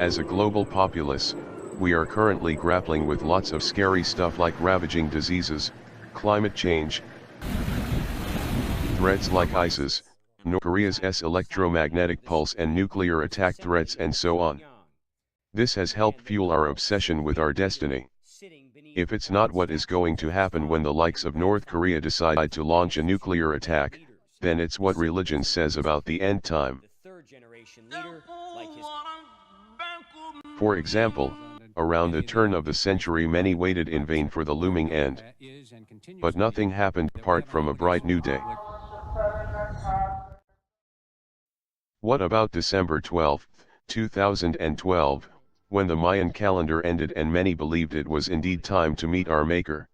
As a global populace, we are currently grappling with lots of scary stuff like ravaging diseases, climate change, threats like ISIS, North Korea's electromagnetic pulse and nuclear attack threats and so on. This has helped fuel our obsession with our destiny. If it's not what is going to happen when the likes of North Korea decide to launch a nuclear attack, then it's what religion says about the end time. For example, around the turn of the century many waited in vain for the looming end. But nothing happened apart from a bright new day. What about December 12, 2012, when the Mayan calendar ended and many believed it was indeed time to meet our Maker?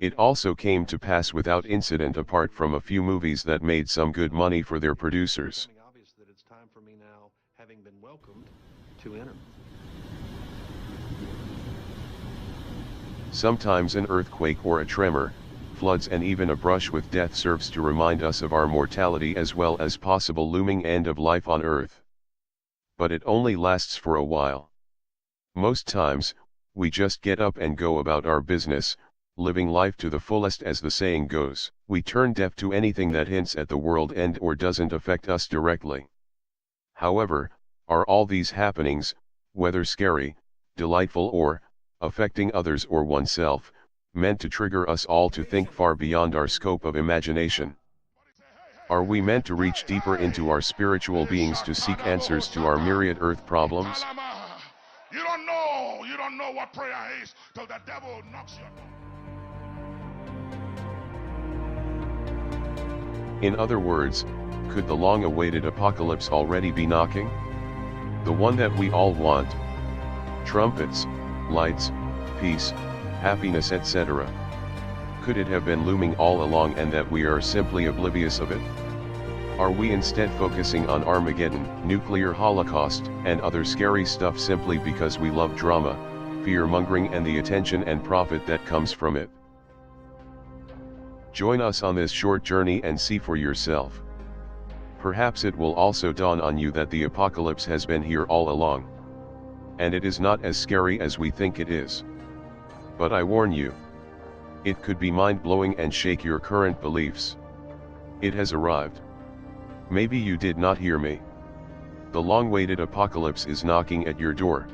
It also came to pass without incident apart from a few movies that made some good money for their producers. Sometimes an earthquake or a tremor, floods and even a brush with death serves to remind us of our mortality as well as possible looming end of life on earth. But it only lasts for a while. Most times, we just get up and go about our business, living life to the fullest as the saying goes. We turn deaf to anything that hints at the world end or doesn't affect us directly. However, are all these happenings, whether scary, delightful or, affecting others or oneself, meant to trigger us all to think far beyond our scope of imagination? Are we meant to reach deeper into our spiritual beings to seek answers to our myriad earth problems? You don't know what prayer is till the devil knocks you down. In other words, could the long-awaited apocalypse already be knocking? The one that we all want. Trumpets, lights, peace, happiness, etc. Could it have been looming all along and that we are simply oblivious of it? Are we instead focusing on Armageddon, nuclear holocaust, and other scary stuff simply because we love drama, fear-mongering and the attention and profit that comes from it? Join us on this short journey and see for yourself. Perhaps it will also dawn on you that the apocalypse has been here all along. And it is not as scary as we think it is. But I warn you, it could be mind-blowing and shake your current beliefs. It has arrived. Maybe you did not hear me. The long-awaited apocalypse is knocking at your door.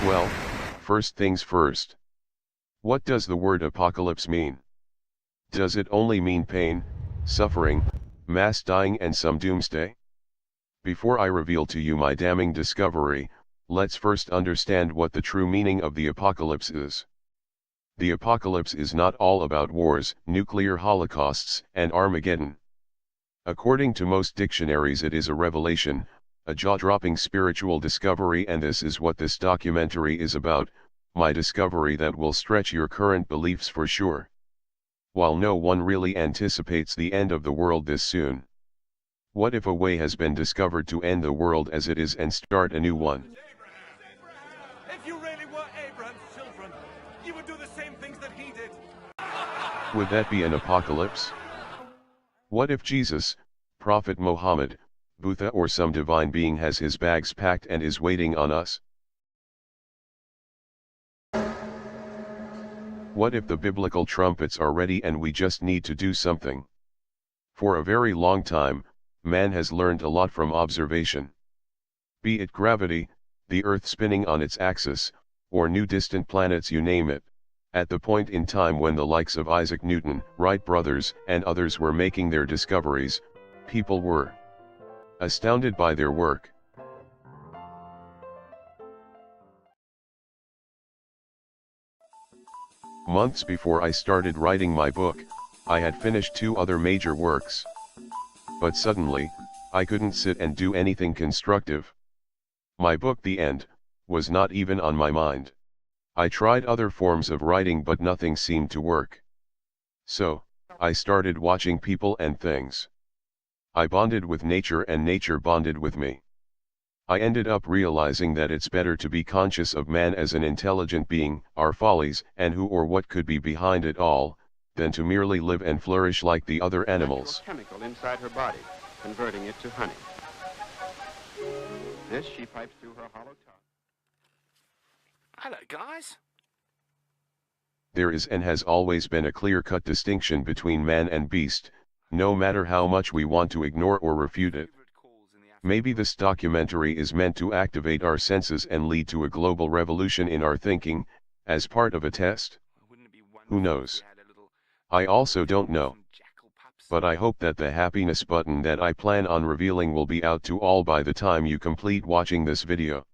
Well, first things first. What does the word apocalypse mean? Does it only mean pain, suffering, mass dying and some doomsday? Before I reveal to you my damning discovery, let's first understand what the true meaning of the apocalypse is. The apocalypse is not all about wars, nuclear holocausts, and Armageddon. According to most dictionaries, it is a revelation, a jaw-dropping spiritual discovery, and this is what this documentary is about, my discovery that will stretch your current beliefs for sure. While no one really anticipates the end of the world this soon. What if a way has been discovered to end the world as it is and start a new one? If you really were Abraham's children, you would do the same things that he did. Would that be an apocalypse? What if Jesus, Prophet Muhammad, Buddha or some divine being has his bags packed and is waiting on us? What if the biblical trumpets are ready and we just need to do something? For a very long time, man has learned a lot from observation. Be it gravity, the Earth spinning on its axis, or new distant planets, you name it. At the point in time when the likes of Isaac Newton, Wright brothers, and others were making their discoveries, people were astounded by their work. Months before I started writing my book, I had finished 2 other major works. But suddenly, I couldn't sit and do anything constructive. My book, The End, was not even on my mind. I tried other forms of writing but nothing seemed to work. So, I started watching people and things. I bonded with nature and nature bonded with me. I ended up realizing that it's better to be conscious of man as an intelligent being, our follies, and who or what could be behind it all, than to merely live and flourish like the other animals. Chemical inside her body, converting it to honey. This she pipes through her hollow tongue. Hello, guys. There is and has always been a clear-cut distinction between man and beast, no matter how much we want to ignore or refute it. Maybe this documentary is meant to activate our senses and lead to a global revolution in our thinking, as part of a test. Who knows? I also don't know. But I hope that the happiness button that I plan on revealing will be out to all by the time you complete watching this video.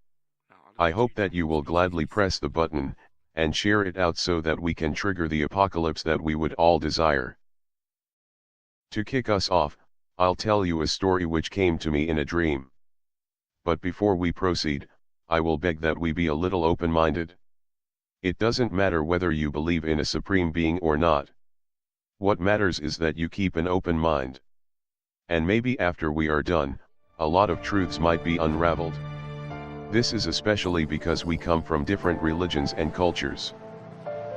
I hope that you will gladly press the button, and share it out so that we can trigger the apocalypse that we would all desire. To kick us off, I'll tell you a story which came to me in a dream. But before we proceed, I will beg that we be a little open-minded. It doesn't matter whether you believe in a supreme being or not. What matters is that you keep an open mind. And maybe after we are done, a lot of truths might be unraveled. This is especially because we come from different religions and cultures.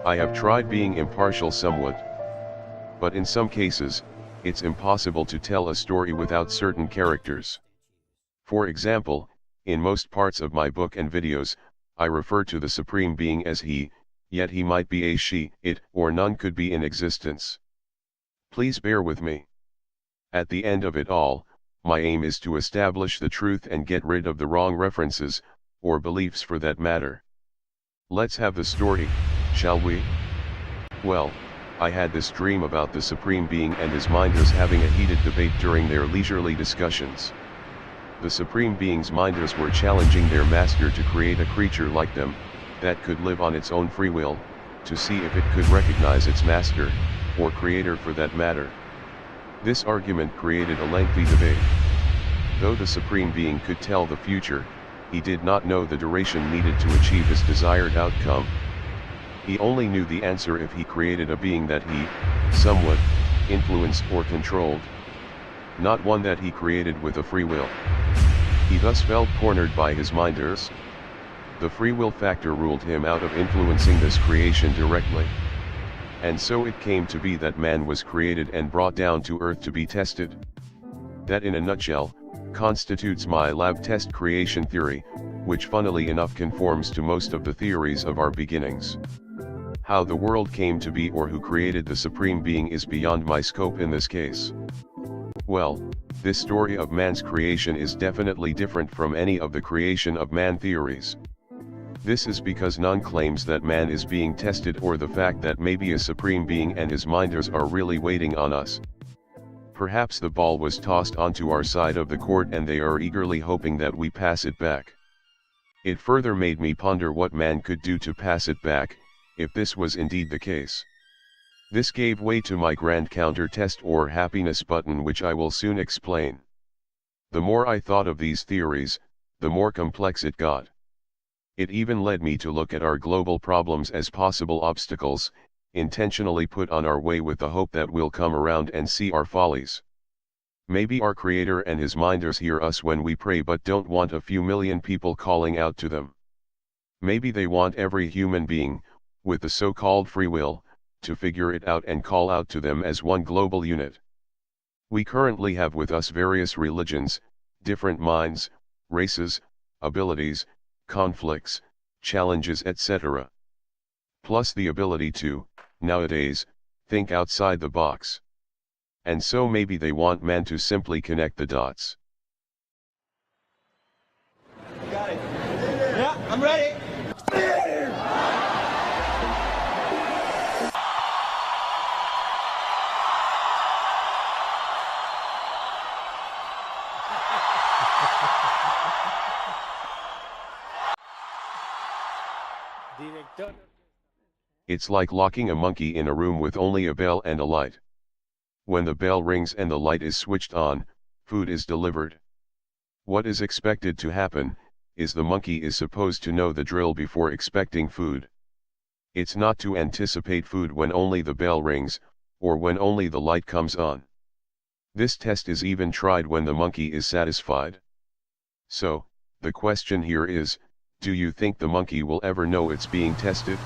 I have tried being impartial somewhat. But in some cases, it's impossible to tell a story without certain characters. For example, in most parts of my book and videos, I refer to the Supreme Being as he, yet he might be a she, it, or none could be in existence. Please bear with me. At the end of it all, my aim is to establish the truth and get rid of the wrong references, or beliefs for that matter. Let's have the story, shall we? Well, I had this dream about the Supreme Being and his minders having a heated debate during their leisurely discussions. The Supreme Being's minders were challenging their master to create a creature like them, that could live on its own free will, to see if it could recognize its master, or creator for that matter. This argument created a lengthy debate. Though the Supreme Being could tell the future, he did not know the duration needed to achieve his desired outcome. He only knew the answer if he created a being that he, somewhat, influenced or controlled. Not one that he created with a free will. He thus felt cornered by his minders. The free will factor ruled him out of influencing this creation directly. And so it came to be that man was created and brought down to earth to be tested. That in a nutshell, constitutes my lab test creation theory, which funnily enough conforms to most of the theories of our beginnings. How the world came to be or who created the Supreme Being is beyond my scope in this case. Well, this story of man's creation is definitely different from any of the creation of man theories. This is because none claims that man is being tested or the fact that maybe a Supreme Being and his minders are really waiting on us. Perhaps the ball was tossed onto our side of the court and they are eagerly hoping that we pass it back. It further made me ponder what man could do to pass it back, if this was indeed the case. This gave way to my grand counter-test or happiness button, which I will soon explain. The more I thought of these theories, the more complex it got. It even led me to look at our global problems as possible obstacles, intentionally put on our way with the hope that we'll come around and see our follies. Maybe our Creator and His minders hear us when we pray but don't want a few million people calling out to them. Maybe they want every human being, with the so-called free will, to figure it out and call out to them as one global unit. We currently have with us various religions, different minds, races, abilities, conflicts, challenges, etc. Plus the ability to, nowadays, think outside the box. And so maybe they want man to simply connect the dots. Got it. Yeah, I'm ready. It's like locking a monkey in a room with only a bell and a light. When the bell rings and the light is switched on, food is delivered. What is expected to happen, is the monkey is supposed to know the drill before expecting food. It's not to anticipate food when only the bell rings, or when only the light comes on. This test is even tried when the monkey is satisfied. So, the question here is, do you think the monkey will ever know it's being tested?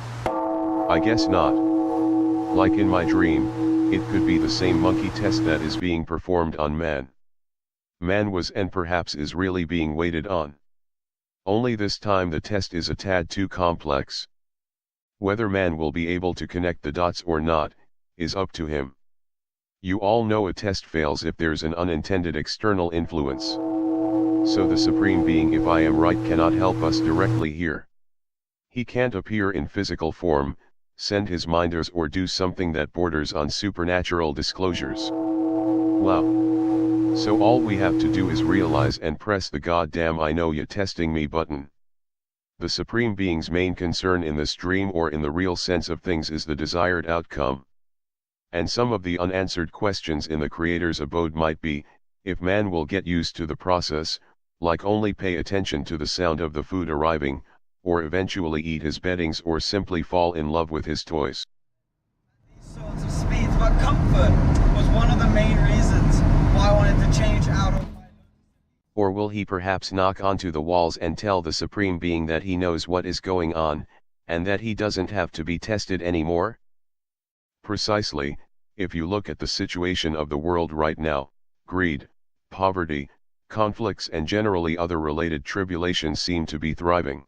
I guess not. Like in my dream, it could be the same monkey test that is being performed on man. Man was and perhaps is really being waited on. Only this time the test is a tad too complex. Whether man will be able to connect the dots or not, is up to him. You all know a test fails if there's an unintended external influence. So the Supreme Being, if I am right, cannot help us directly here. He can't appear in physical form, send his minders, or do something that borders on supernatural disclosures. Wow. So all we have to do is realize and press the goddamn I know ya testing me button. The Supreme Being's main concern in this dream, or in the real sense of things, is the desired outcome. And some of the unanswered questions in the Creator's abode might be, if man will get used to the process, like only pay attention to the sound of the food arriving, or eventually eat his beddings, or simply fall in love with his toys. These sorts of speeds, but comfort was one of the main reasons why I wanted to change out of. Or will he perhaps knock onto the walls and tell the Supreme Being that he knows what is going on, and that he doesn't have to be tested anymore? Precisely, if you look at the situation of the world right now, greed, poverty, conflicts and generally other related tribulations seem to be thriving.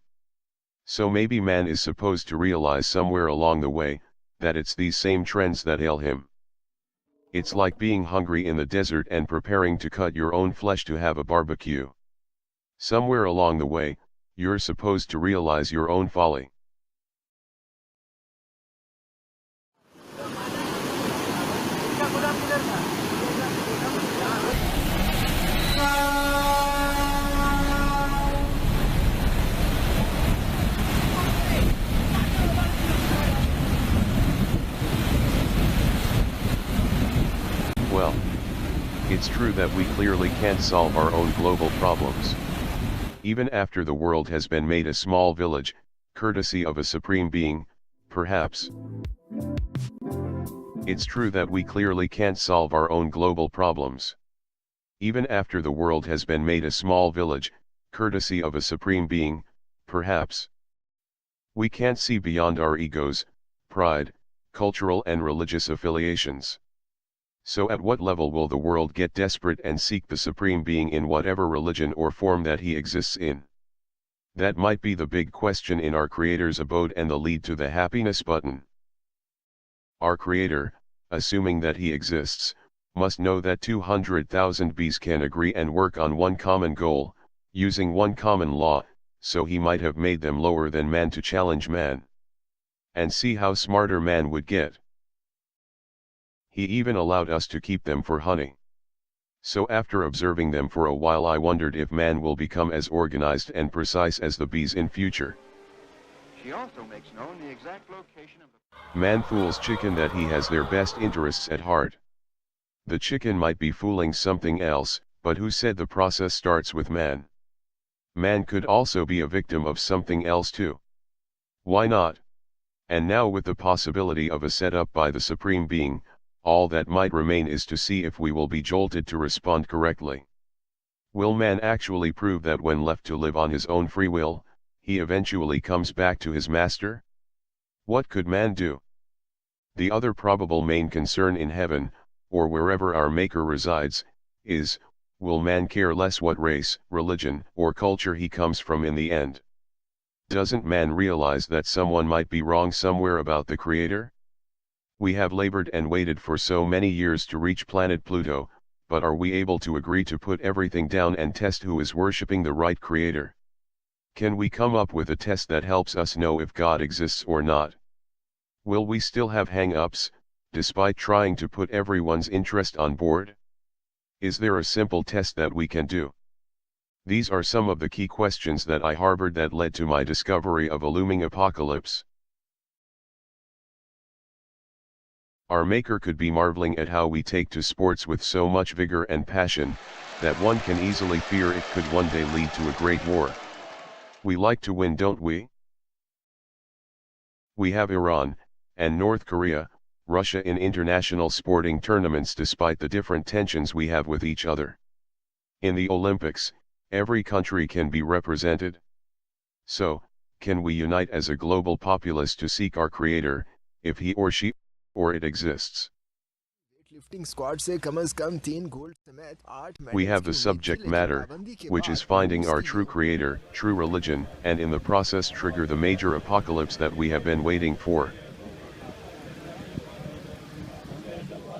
So maybe man is supposed to realize somewhere along the way, that it's these same trends that ail him. It's like being hungry in the desert and preparing to cut your own flesh to have a barbecue. Somewhere along the way, you're supposed to realize your own folly. Well, it's true that we clearly can't solve our own global problems. Even after the world has been made a small village, courtesy of a Supreme Being, perhaps. It's true that we clearly can't solve our own global problems. Even after the world has been made a small village, courtesy of a Supreme Being, perhaps. We can't see beyond our egos, pride, cultural and religious affiliations. So at what level will the world get desperate and seek the Supreme Being in whatever religion or form that he exists in? That might be the big question in our Creator's abode and the lead to the happiness button. Our Creator, assuming that he exists, must know that 200,000 bees can agree and work on one common goal, using one common law, so he might have made them lower than man to challenge man. And see how smarter man would get. He even allowed us to keep them for honey. So after observing them for a while, I wondered if man will become as organized and precise as the bees in future. She also makes known the exact location of the... Man fools chicken that he has their best interests at heart. The chicken might be fooling something else, but who said the process starts with man? Man could also be a victim of something else too. Why not? And now with the possibility of a setup by the Supreme Being, all that might remain is to see if we will be jolted to respond correctly. Will man actually prove that when left to live on his own free will, he eventually comes back to his master? What could man do? The other probable main concern in heaven, or wherever our Maker resides, is, will man care less what race, religion, or culture he comes from in the end? Doesn't man realize that someone might be wrong somewhere about the Creator? We have labored and waited for so many years to reach planet Pluto, but are we able to agree to put everything down and test who is worshipping the right Creator? Can we come up with a test that helps us know if God exists or not? Will we still have hang-ups, despite trying to put everyone's interest on board? Is there a simple test that we can do? These are some of the key questions that I harbored that led to my discovery of a looming apocalypse. Our Maker could be marveling at how we take to sports with so much vigor and passion, that one can easily fear it could one day lead to a great war. We like to win, don't we? We have Iran, and North Korea, Russia in international sporting tournaments despite the different tensions we have with each other. In the Olympics, every country can be represented. So, can we unite as a global populace to seek our Creator, if he or she, or it exists? We have the subject matter, which is finding our true Creator, true religion, and in the process trigger the major apocalypse that we have been waiting for.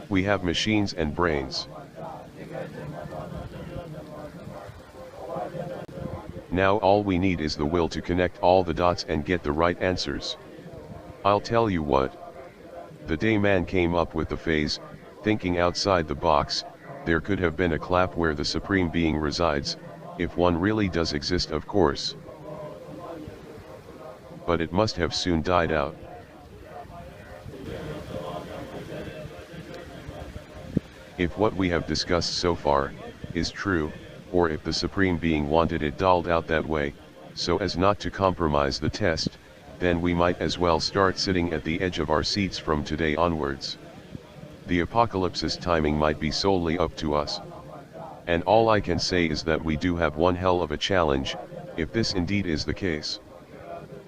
We have machines and brains. Now all we need is the will to connect all the dots and get the right answers. I'll tell you what. The day man came up with the phase, thinking outside the box, there could have been a clap where the Supreme Being resides, if one really does exist, of course. But it must have soon died out. If what we have discussed so far is true, or if the Supreme Being wanted it doled out that way, so as not to compromise the test, then we might as well start sitting at the edge of our seats from today onwards. The apocalypse's timing might be solely up to us. And all I can say is that we do have one hell of a challenge, if this indeed is the case.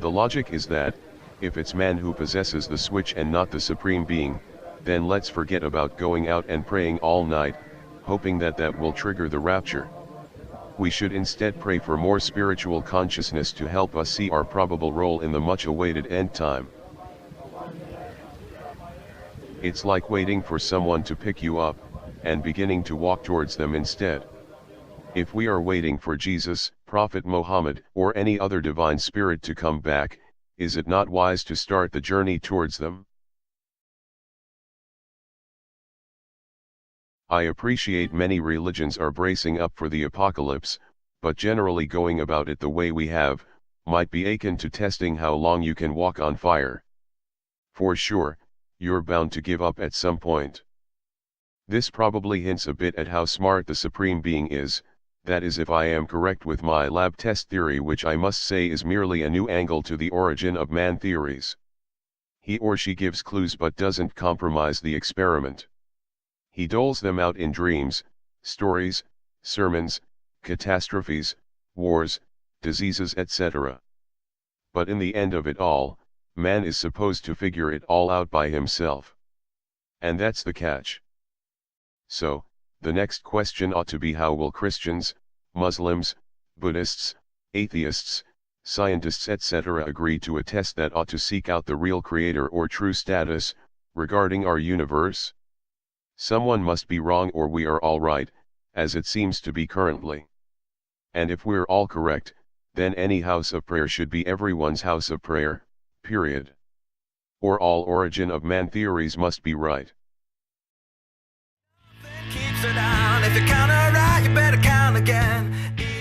The logic is that, if it's man who possesses the switch and not the Supreme Being, then let's forget about going out and praying all night, hoping that that will trigger the rapture. We should instead pray for more spiritual consciousness to help us see our probable role in the much-awaited end time. It's like waiting for someone to pick you up, and beginning to walk towards them instead. If we are waiting for Jesus, Prophet Muhammad, or any other divine spirit to come back, is it not wise to start the journey towards them? I appreciate many religions are bracing up for the apocalypse, but generally going about it the way we have, might be akin to testing how long you can walk on fire. For sure, you're bound to give up at some point. This probably hints a bit at how smart the Supreme Being is, that is if I am correct with my lab test theory, which I must say is merely a new angle to the origin of man theories. He or she gives clues but doesn't compromise the experiment. He doles them out in dreams, stories, sermons, catastrophes, wars, diseases, etc. But in the end of it all, man is supposed to figure it all out by himself. And that's the catch. So, the next question ought to be, how will Christians, Muslims, Buddhists, atheists, scientists etc. agree to a test that ought to seek out the real Creator or true status, regarding our universe? Someone must be wrong or we are all right, as it seems to be currently. And if we're all correct, then any house of prayer should be everyone's house of prayer, period. Or all origin of man theories must be right.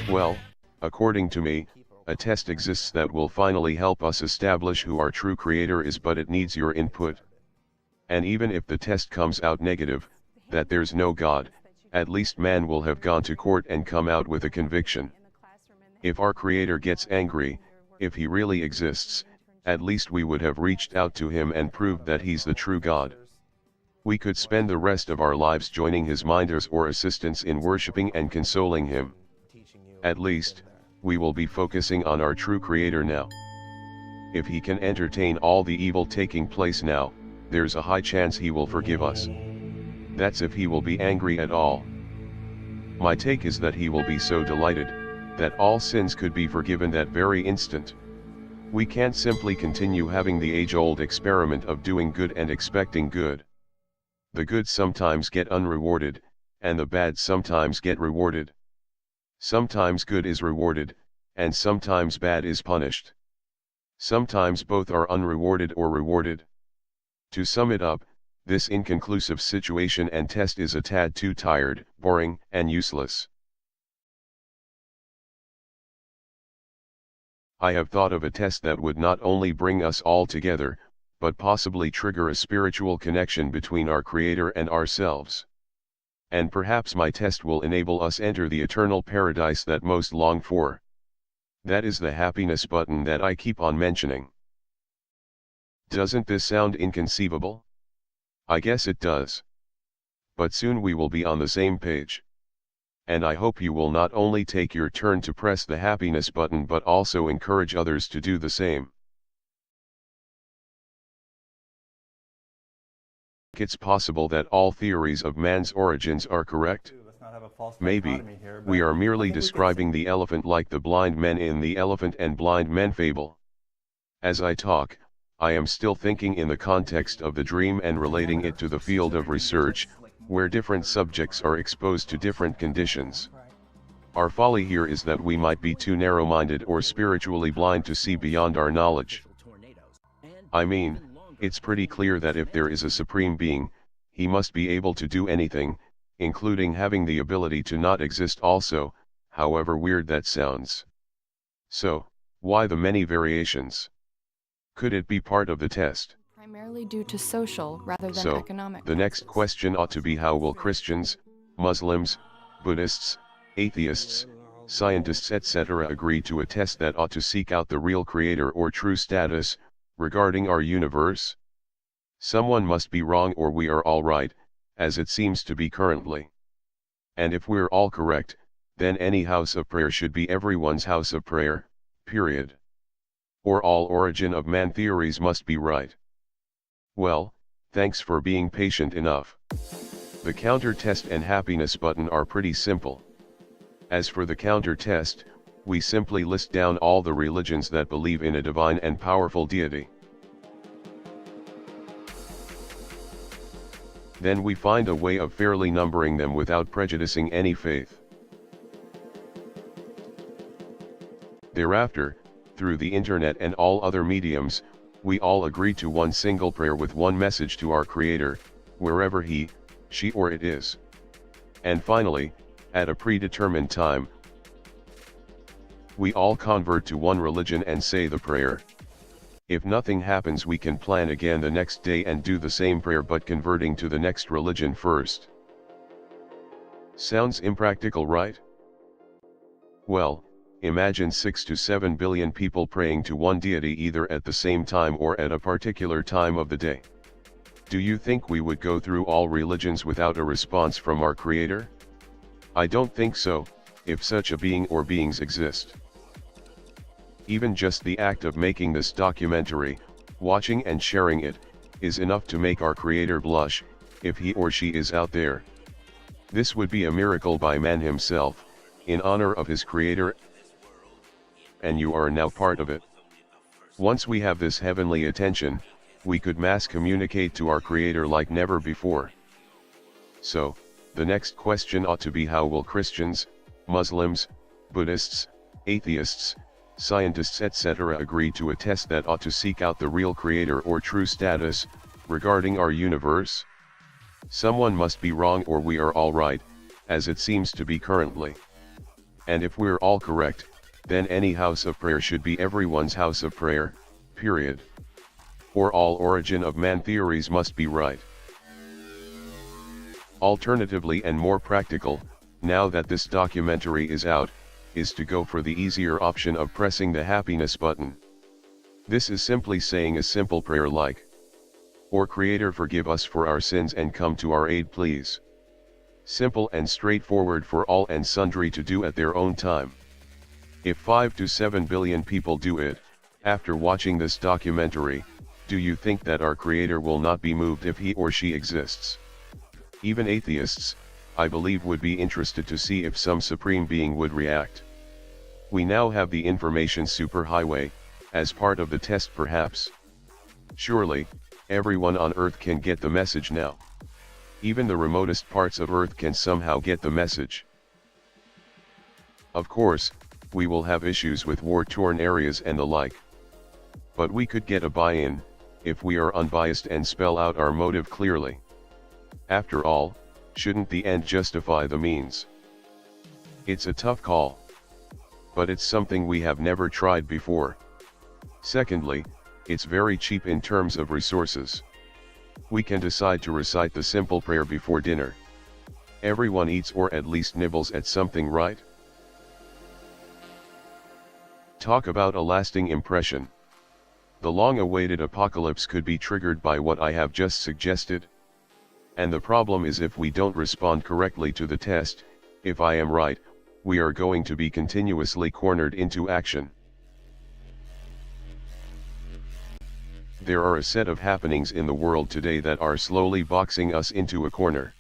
Well, according to me, a test exists that will finally help us establish who our true Creator is, but it needs your input. And even if the test comes out negative, that there's no God, at least man will have gone to court and come out with a conviction. If our Creator gets angry, if he really exists, at least we would have reached out to him and proved that he's the true God. We could spend the rest of our lives joining his minders or assistants in worshipping and consoling him. At least, we will be focusing on our true Creator now. If he can entertain all the evil taking place now, there's a high chance he will forgive us. That's if he will be angry at all. My take is that he will be so delighted, that all sins could be forgiven that very instant. We can't simply continue having the age-old experiment of doing good and expecting good. The good sometimes get unrewarded, and the bad sometimes get rewarded. Sometimes good is rewarded, and sometimes bad is punished. Sometimes both are unrewarded or rewarded. To sum it up, this inconclusive situation and test is a tad too tired, boring, and useless. I have thought of a test that would not only bring us all together, but possibly trigger a spiritual connection between our Creator and ourselves. And perhaps my test will enable us enter the eternal paradise that most long for. That is the happiness button that I keep on mentioning. Doesn't this sound inconceivable? I guess it does. But soon we will be on the same page. And I hope you will not only take your turn to press the happiness button but also encourage others to do the same. It's possible that all theories of man's origins are correct. Maybe, we are merely describing the elephant like the blind men in the elephant and blind men fable. As I talk, I am still thinking in the context of the dream and relating it to the field of research, where different subjects are exposed to different conditions. Our folly here is that we might be too narrow-minded or spiritually blind to see beyond our knowledge. I mean, it's pretty clear that if there is a supreme being, he must be able to do anything, including having the ability to not exist also, however weird that sounds. So, why the many variations? Could it be part of the test? Primarily due to social rather than economic. The next question ought to be, how will Christians, Muslims, Buddhists, atheists, scientists etc. agree to a test that ought to seek out the real creator or true status, regarding our universe? Someone must be wrong or we are all right, as it seems to be currently. And if we're all correct, then any house of prayer should be everyone's house of prayer, period. Or all origin of man theories must be right. Well, thanks for being patient enough. The counter test and happiness button are pretty simple. As for the counter test, we simply list down all the religions that believe in a divine and powerful deity. Then we find a way of fairly numbering them without prejudicing any faith. Thereafter, through the internet and all other mediums, we all agree to one single prayer with one message to our Creator, wherever he, she or it is. And finally, at a predetermined time, we all convert to one religion and say the prayer. If nothing happens, we can plan again the next day and do the same prayer but converting to the next religion first. Sounds impractical, right? Well, imagine 6 to 7 billion people praying to one deity either at the same time or at a particular time of the day. Do you think we would go through all religions without a response from our Creator? I don't think so, if such a being or beings exist. Even just the act of making this documentary, watching and sharing it, is enough to make our Creator blush, if he or she is out there. This would be a miracle by man himself, in honor of his Creator, and you are now part of it. Once we have this heavenly attention, we could mass communicate to our Creator like never before. So, the next question ought to be, how will Christians, Muslims, Buddhists, atheists, scientists etc. agree to a test that ought to seek out the real Creator or true status, regarding our universe? Someone must be wrong or we are all right, as it seems to be currently. And if we're all correct, then any house of prayer should be everyone's house of prayer, period. Or all origin of man theories must be right. Alternatively and more practical, now that this documentary is out, is to go for the easier option of pressing the happiness button. This is simply saying a simple prayer like, "Or Creator, forgive us for our sins and come to our aid please." Simple and straightforward for all and sundry to do at their own time. If 5 to 7 billion people do it, after watching this documentary, do you think that our Creator will not be moved if he or she exists? Even atheists, I believe, would be interested to see if some supreme being would react. We now have the information superhighway, as part of the test perhaps. Surely, everyone on Earth can get the message now. Even the remotest parts of Earth can somehow get the message. Of course, we will have issues with war-torn areas and the like. But we could get a buy-in, if we are unbiased and spell out our motive clearly. After all, shouldn't the end justify the means? It's a tough call. But it's something we have never tried before. Secondly, it's very cheap in terms of resources. We can decide to recite the simple prayer before dinner. Everyone eats or at least nibbles at something, right? Talk about a lasting impression. The long-awaited apocalypse could be triggered by what I have just suggested. And the problem is, if we don't respond correctly to the test, if I am right, we are going to be continuously cornered into action. There are a set of happenings in the world today that are slowly boxing us into a corner.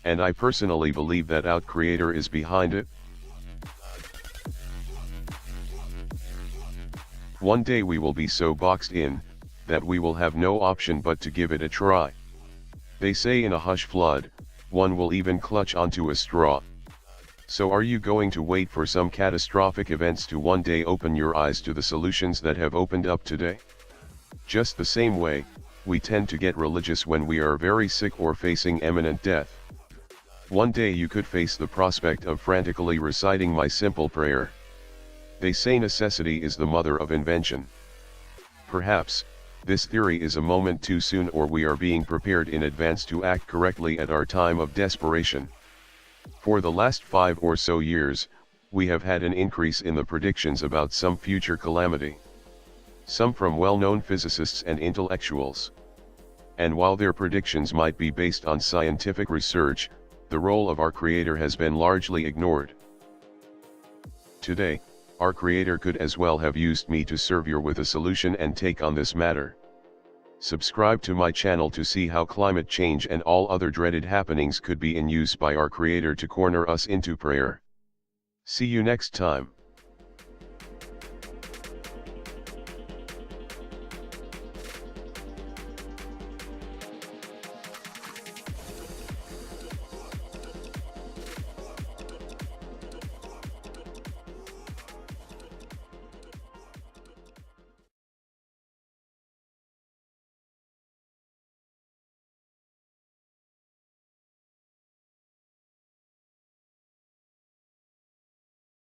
And I personally believe that our Creator is behind it. One day we will be so boxed in, that we will have no option but to give it a try. They say in a hush flood, one will even clutch onto a straw. So are you going to wait for some catastrophic events to one day open your eyes to the solutions that have opened up today? Just the same way, we tend to get religious when we are very sick or facing imminent death. One day you could face the prospect of frantically reciting my simple prayer. They say necessity is the mother of invention. Perhaps, this theory is a moment too soon, or we are being prepared in advance to act correctly at our time of desperation. For the last 5 or so years, we have had an increase in the predictions about some future calamity. Some from well-known physicists and intellectuals. And while their predictions might be based on scientific research, the role of our Creator has been largely ignored. Today, our Creator could as well have used me to serve you with a solution and take on this matter. Subscribe to my channel to see how climate change and all other dreaded happenings could be in use by our Creator to corner us into prayer. See you next time.